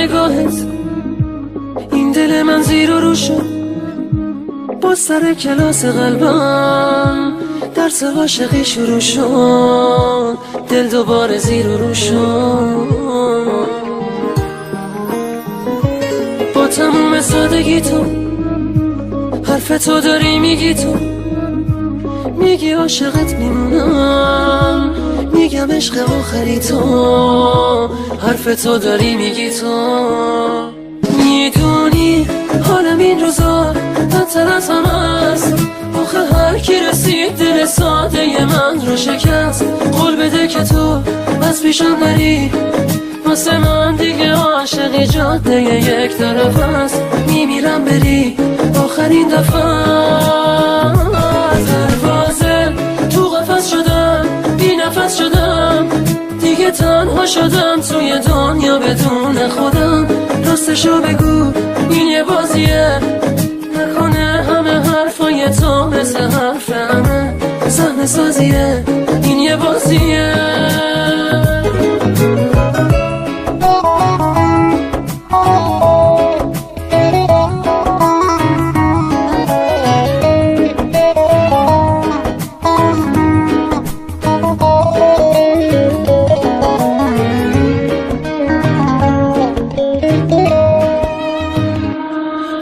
نگاهت این دل من زیر و رو شد، با سر کلاس قلبم درس عاشقی شروع شد، دل دوباره زیر و رو شد. با تموم سادگی تو حرف تو داری میگی، تو میگی عاشقت میمونم، میگم عشق آخری تو، حرف تو داری میگی تو. میدونی حالم این روزا بدتر از همه است، آخه هر کی رسید دل ساده من رو شکست. قول بده که تو از پیشم نری، واسه من دیگه عاشقی جاده یک طرف است. میمیرم بری آخرین دفعه، دروازه تو قفس شدم، بی نفس شدم، دیگه تنها شدم توی دنیا بدون خودم. راستشو بگو این یه بازیه، نکنه همه حرفای تو مثل حرف همه صحنه سازیه، این یه بازیه.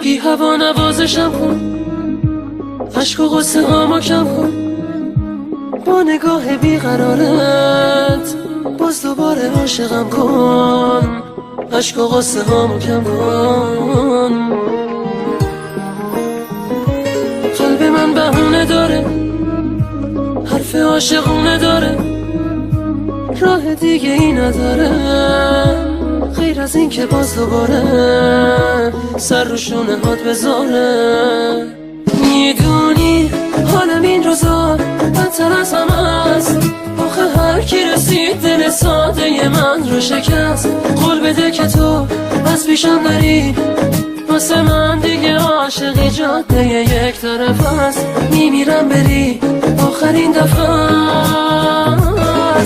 بی هوا نوازشم کن، عشق و غصه هامو کم کن، با نگاه بیقرارت باز دوباره عاشقم کن، عشق و غصه هامو کم کن. قلب من بهونه داره، حرف عاشقونه داره، راه دیگه ای نداره غیر از این که باز دوباره سر رو شونه هات بذاره. میدونی حالم این روزا بدتر از همه است، آخه هر کی رسید دل ساده من رو شکست. قول بده که تو از پیشم نری، واسه من دیگه عاشقی جاده یک طرف است. میمیرم بری آخرین دفعه،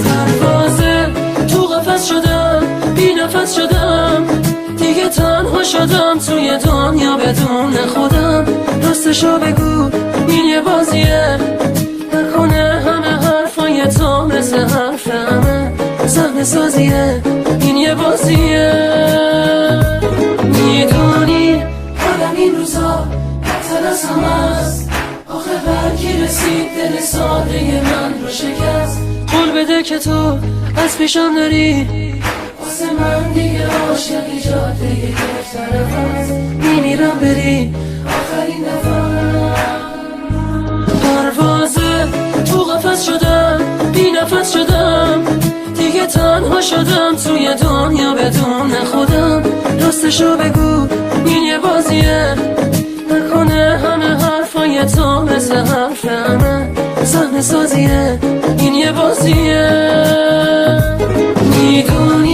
دروازه تو قفس شدم، بی نفس شدم، دیگه تنها شدم توی دنیا بدون خودم. راستشو بگو این یه بازیه، نکنه همه حرفای تو مثل حرف همه صحنه سازیه، این یه بازیه. میدونی حالم این روزا بدتر از همه است، آخه هر کی رسید دل ساده من رو شکست. قول بده که تو از پیشم نری، واسه من دیگه عاشقی جاده یک طرف است. میمیرم بری آخرین دفعه، پروازه تو قفس شدم، بی نفس شدم، دیگه تنها شدم توی دنیا بدون خودم. راستشو بگو این یه بازیه، نکنه همه حرفای تو مثل حرف همه صحنه سازیه، این یه بازیه. میدونی